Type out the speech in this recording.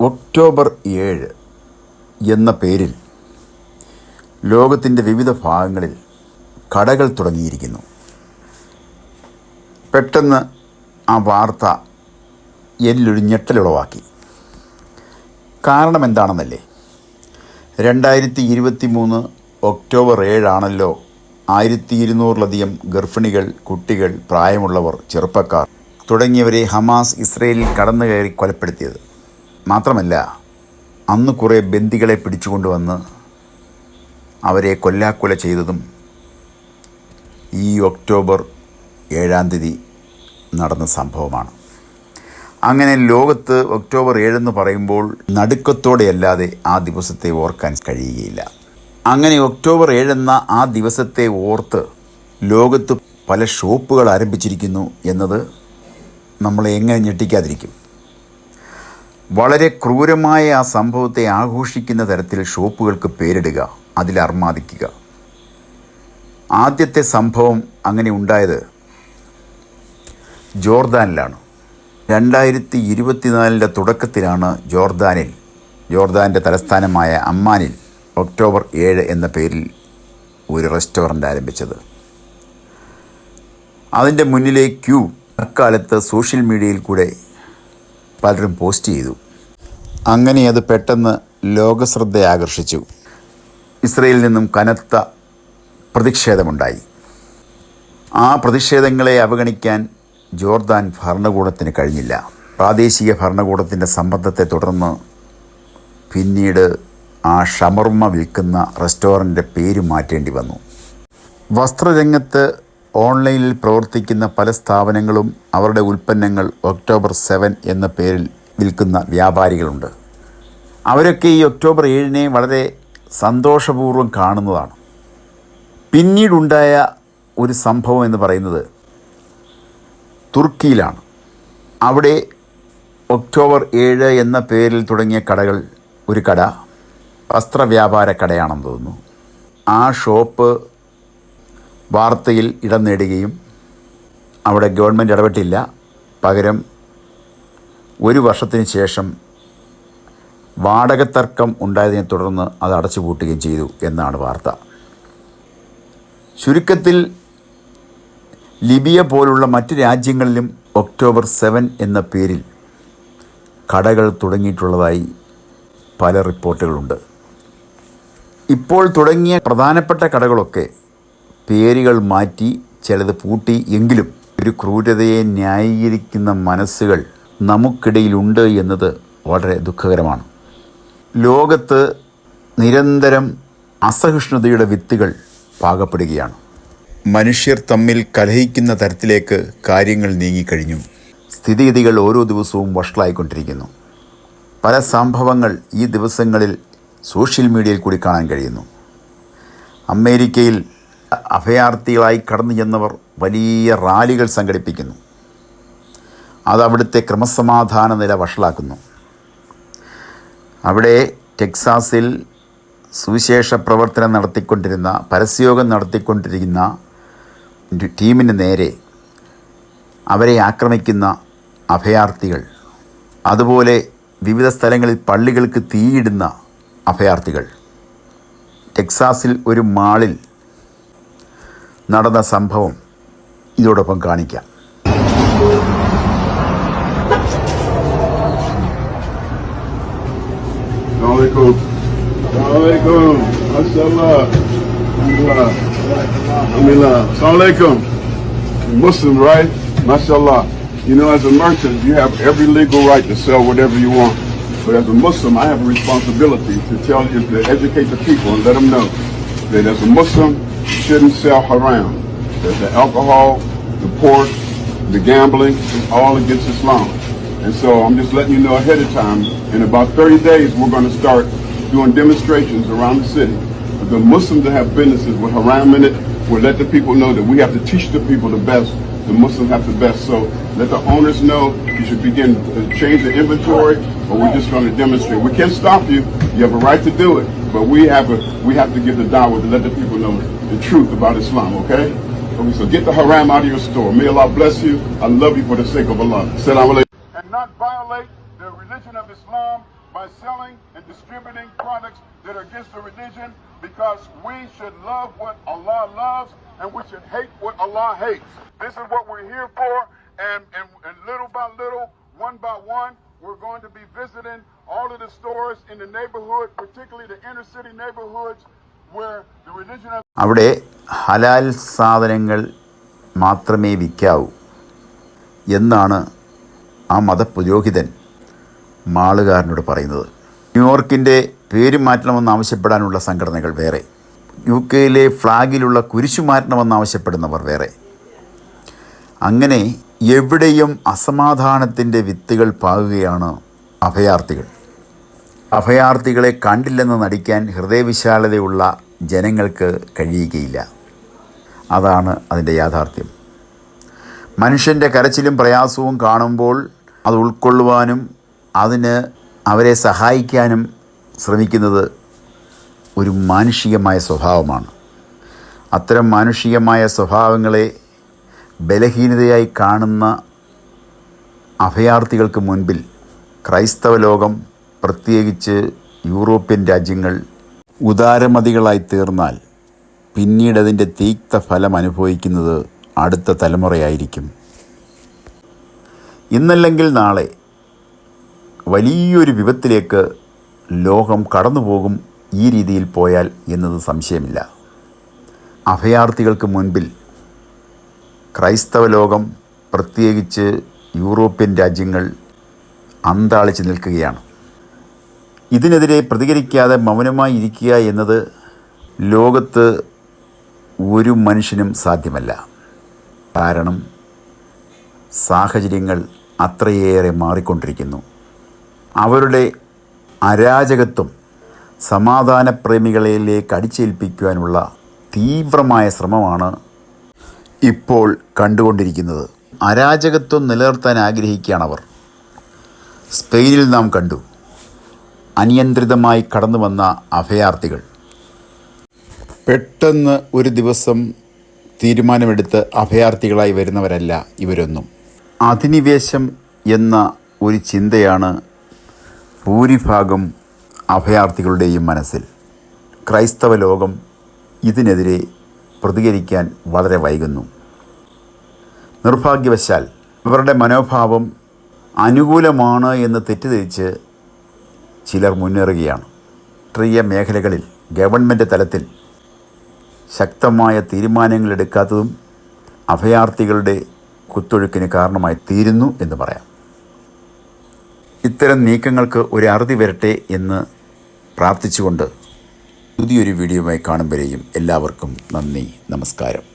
October 7 എന്ന പേരിൽ ലോകത്തിൻ്റെ വിവിധ ഭാഗങ്ങളിൽ കടകൾ തുടങ്ങിയിരിക്കുന്നു. പെട്ടെന്ന് ആ വാർത്ത എന്നിലൊരു ഞെട്ടലുളവാക്കി. കാരണം എന്താണെന്നല്ലേ, 2023 ഒക്ടോബർ 7 1200-ലധികം ഗർഭിണികൾ, കുട്ടികൾ, പ്രായമുള്ളവർ, ചെറുപ്പക്കാർ തുടങ്ങിയവരെ ഹമാസ് ഇസ്രയേലിൽ കടന്നു കയറി കൊലപ്പെടുത്തിയത്. മാത്രമല്ല, അന്ന് കുറേ ബന്ദികളെ പിടിച്ചുകൊണ്ടുവന്ന് അവരെ കൊല്ലാക്കൊല ചെയ്തതും ഈ ഒക്ടോബർ 7 നടന്ന സംഭവമാണ്. അങ്ങനെ ലോകത്ത് ഒക്ടോബർ 7 എന്ന് പറയുമ്പോൾ നടുക്കത്തോടെയല്ലാതെ ആ ദിവസത്തെ ഓർക്കാൻ കഴിയുകയില്ല. അങ്ങനെ ഒക്ടോബർ 7 എന്ന ആ ദിവസത്തെ ഓർത്ത് ലോകത്ത് പല ഷോപ്പുകൾ ആരംഭിച്ചിരിക്കുന്നു എന്നത് നമ്മളെ എങ്ങനെ ഞെട്ടിക്കാതിരിക്കും. വളരെ ക്രൂരമായ ആ സംഭവത്തെ ആഘോഷിക്കുന്ന തരത്തിൽ ഷോപ്പുകൾക്ക് പേരിടുക, അതിൽ അർമാദിക്കുക. ആദ്യത്തെ സംഭവം അങ്ങനെ ഉണ്ടായത് ജോർദാനിലാണ്. 2024 തുടക്കത്തിലാണ് ജോർദാൻ്റെ തലസ്ഥാനമായ അമ്മാനിൽ ഒക്ടോബർ 7 എന്ന പേരിൽ ഒരു റെസ്റ്റോറൻ്റ് ആരംഭിച്ചത്. അതിൻ്റെ മുന്നിലെ ക്യൂ അക്കാലത്ത് സോഷ്യൽ മീഡിയയിൽ കൂടെ പലരും പോസ്റ്റ് ചെയ്തു. അങ്ങനെ അത് പെട്ടെന്ന് ലോകശ്രദ്ധ ആകർഷിച്ചു. ഇസ്രയേലിൽ നിന്നും കനത്ത പ്രതിഷേധമുണ്ടായി. ആ പ്രതിഷേധങ്ങളെ അവഗണിക്കാൻ ജോർദാൻ ഭരണകൂടത്തിന് കഴിഞ്ഞില്ല. പ്രാദേശിക ഭരണകൂടത്തിൻ്റെ സമ്മർദ്ദത്തെ തുടർന്ന് പിന്നീട് ആ ഷവർമ്മ വിൽക്കുന്ന റെസ്റ്റോറൻറ്റിൻ്റെ പേര് മാറ്റേണ്ടി വന്നു. വസ്ത്രരംഗത്ത് ഓൺലൈനിൽ പ്രവർത്തിക്കുന്ന പല സ്ഥാപനങ്ങളും അവരുടെ ഉൽപ്പന്നങ്ങൾ ഒക്ടോബർ 7 എന്ന പേരിൽ വിൽക്കുന്ന വ്യാപാരികളുണ്ട്. അവരൊക്കെ ഈ ഒക്ടോബർ 7 വളരെ സന്തോഷപൂർവ്വം കാണുന്നതാണ്. പിന്നീടുണ്ടായ ഒരു സംഭവം എന്ന് പറയുന്നത് തുർക്കിയിലാണ്. അവിടെ ഒക്ടോബർ 7 എന്ന പേരിൽ തുടങ്ങിയ കടകൾ, ഒരു കട വസ്ത്രവ്യാപാര കടയാണെന്ന് തോന്നുന്നു, ആ ഷോപ്പ് വാർത്തയിൽ ഇടം നേടുകയും അവിടെ ഗവൺമെൻറ് ഇടപെട്ടില്ല. പകരം ഒരു വർഷത്തിന് ശേഷം വാടകത്തർക്കം ഉണ്ടായതിനെ തുടർന്ന് അത് അടച്ചുപൂട്ടുകയും ചെയ്തു എന്നാണ് വാർത്ത. ചുരുക്കത്തിൽ ലിബിയ പോലുള്ള മറ്റ് രാജ്യങ്ങളിലും ഒക്ടോബർ 7 എന്ന പേരിൽ കടകൾ തുടങ്ങിയിട്ടുള്ളതായി പല റിപ്പോർട്ടുകളുണ്ട്. ഇപ്പോൾ തുടങ്ങിയ പ്രധാനപ്പെട്ട കടകളൊക്കെ പേരുകൾ മാറ്റി, ചിലത് പൂട്ടി. എങ്കിലും ഒരു ക്രൂരതയെ ന്യായീകരിക്കുന്ന മനസ്സുകൾ നമുക്കിടയിലുണ്ട് എന്നത് വളരെ ദുഃഖകരമാണ്. ലോകത്ത് നിരന്തരം അസഹിഷ്ണുതയുടെ വിത്തുകൾ പാകപ്പെടുകയാണ്. മനുഷ്യർ തമ്മിൽ കലഹിക്കുന്ന തരത്തിലേക്ക് കാര്യങ്ങൾ നീങ്ങിക്കഴിഞ്ഞു. സ്ഥിതിഗതികൾ ഓരോ ദിവസവും വഷളായിക്കൊണ്ടിരിക്കുന്നു. പല സംഭവങ്ങൾ ഈ ദിവസങ്ങളിൽ സോഷ്യൽ മീഡിയയിൽ കൂടി കാണാൻ കഴിയുന്നു. അമേരിക്കയിൽ അഭയാർത്ഥികളായി കടന്നു ചെന്നവർ വലിയ റാലികൾ സംഘടിപ്പിക്കുന്നു. അതവിടുത്തെ ക്രമസമാധാന നില വഷളാക്കുന്നു. അവിടെ ടെക്സാസിൽ സുവിശേഷ പ്രവർത്തനം നടത്തിക്കൊണ്ടിരുന്ന, പരസ്യയോഗം നടത്തിക്കൊണ്ടിരിക്കുന്ന ടീമിന് നേരെ അവരെ ആക്രമിക്കുന്ന അഭയാർത്ഥികൾ, അതുപോലെ വിവിധ സ്ഥലങ്ങളിൽ പള്ളികൾക്ക് തീയിടുന്ന അഭയാർത്ഥികൾ. ടെക്സാസിൽ ഒരു മാളിൽ നടന്ന സംഭവം ഇതോടൊപ്പം കാണിക്കാം. Muslim, right? Mashallah. You know, as a merchant, you have every legal right to sell whatever you want. But as a Muslim, I have a responsibility to educate the people and let them know that as a Muslim, you shouldn't sell haram. That the alcohol, the pork, the gambling is all against Islam. And so I'm just letting you know ahead of time, in about 30 days, we're going to start doing demonstrations around the city. But the Muslims that have businesses with haram in it will let the people know that we have to teach the people the best. The Muslims have the best. So let the owners know you should begin to change the inventory, or we're just going to demonstrate. We can't stop you. You have a right to do it, but we have to give the da'wah to let the people know the truth about Islam, okay? Okay, so get the haram out of your store. May Allah bless you. I love you for the sake of Allah. Assalamu alaikum. And not violate the religion of Islam by selling and distributing products that are against the religion, because we should love what Allah loves and we should hate what Allah hates. This is what we're here for, and little by little, one by one, we're going to be visiting all of the stores in the neighborhood, particularly the inner city neighborhoods where the religion of അവിടെ ഹലാൽ സാധനങ്ങൾ മാത്രമേ വിൽക്കാവൂ എന്നാണ് ആ മതപുരോഹിതൻ മാളുകാരനോട് പറയുന്നത്. ന്യൂയോർക്കിൻ്റെ പേര് മാറ്റണമെന്നാവശ്യപ്പെടാനുള്ള സംഘടനകൾ വേറെ, UK ഫ്ലാഗിലുള്ള കുരിശു മാറ്റണമെന്നാവശ്യപ്പെടുന്നവർ വേറെ. അങ്ങനെ എവിടെയും അസമാധാനത്തിൻ്റെ വിത്തുകൾ പാകുകയാണ് അഭയാർത്ഥികൾ. അഭയാർത്ഥികളെ കണ്ടില്ലെന്ന് നടിക്കാൻ ഹൃദയവിശാലതയുള്ള ജനങ്ങൾക്ക് കഴിയുകയില്ല. അതാണ് അതിൻ്റെ യാഥാർത്ഥ്യം. മനുഷ്യൻ്റെ കരച്ചിലും പ്രയാസവും കാണുമ്പോൾ അത് ഉൾക്കൊള്ളുവാനും അതിന് അവരെ സഹായിക്കാനും ശ്രമിക്കുന്നത് ഒരു മാനുഷികമായ സ്വഭാവമാണ്. അത്തരം മാനുഷികമായ സ്വഭാവങ്ങളെ ബലഹീനതയായി കാണുന്ന അഭയാർത്ഥികൾക്ക് മുൻപിൽ ക്രൈസ്തവ ലോകം, പ്രത്യേകിച്ച് യൂറോപ്യൻ രാജ്യങ്ങൾ ഉദാരമതികളായി തീർന്നാൽ പിന്നീട് അതിൻ്റെ തീക്ത ഫലം അനുഭവിക്കുന്നത് അടുത്ത തലമുറയായിരിക്കും. ഇന്നല്ലെങ്കിൽ നാളെ വലിയൊരു വിപത്തിലേക്ക് ലോകം കടന്നുപോകും ഈ രീതിയിൽ പോയാൽ എന്നത് സംശയമില്ല. അഭയാർത്ഥികൾക്ക് മുൻപിൽ ക്രൈസ്തവ ലോകം, പ്രത്യേകിച്ച് യൂറോപ്യൻ രാജ്യങ്ങൾ അന്താളിച്ച് നിൽക്കുകയാണ്. ഇതിനെതിരെ പ്രതികരിക്കാതെ മൗനമായി ഇരിക്കുക എന്നത് ലോകത്ത് ഒരു മനുഷ്യനും സാധ്യമല്ല. കാരണം സാഹചര്യങ്ങൾ അത്രയേറെ മാറിക്കൊണ്ടിരിക്കുന്നു. അവരുടെ അരാജകത്വം സമാധാനപ്രേമികളിലേക്ക് അടിച്ചേൽപ്പിക്കുവാനുള്ള തീവ്രമായ ശ്രമമാണ് ഇപ്പോൾ കണ്ടുകൊണ്ടിരിക്കുന്നത്. അരാജകത്വം നിലനിർത്താൻ ആഗ്രഹിക്കുകയാണവർ. സ്പെയിനിൽ നാം കണ്ടു അനിയന്ത്രിതമായി കടന്നു വന്ന അഭയാർത്ഥികൾ. പെട്ടെന്ന് ഒരു ദിവസം തീരുമാനമെടുത്ത് അഭയാർത്ഥികളായി വരുന്നവരല്ല ഇവരൊന്നും. അധിനിവേശം എന്ന ഒരു ചിന്തയാണ് ഭൂരിഭാഗം അഭയാർത്ഥികളുടെയും മനസ്സിൽ. ക്രൈസ്തവ ലോകം ഇതിനെതിരെ പ്രതികരിക്കാൻ വളരെ വൈകുന്നു. നിർഭാഗ്യവശാൽ ഇവരുടെ മനോഭാവം അനുകൂലമാണ് എന്ന് തെറ്റിദ്ധരിച്ച് ചിലർ മുന്നേറുകയാണ്. രാഷ്ട്രീയ മേഖലകളിൽ ഗവൺമെൻറ് തലത്തിൽ ശക്തമായ തീരുമാനങ്ങളെടുക്കാത്തതും അഭയാർത്ഥികളുടെ കുത്തൊഴുക്കിന് കാരണമായി തീരുന്നു എന്ന് പറയാം. ഇത്തരം നീക്കങ്ങൾക്ക് ഒരു അറുതി വരട്ടെ എന്ന് പ്രാർത്ഥിച്ചുകൊണ്ട് പുതിയൊരു വീഡിയോയുമായി കാണും വരെയും എല്ലാവർക്കും നന്ദി, നമസ്കാരം.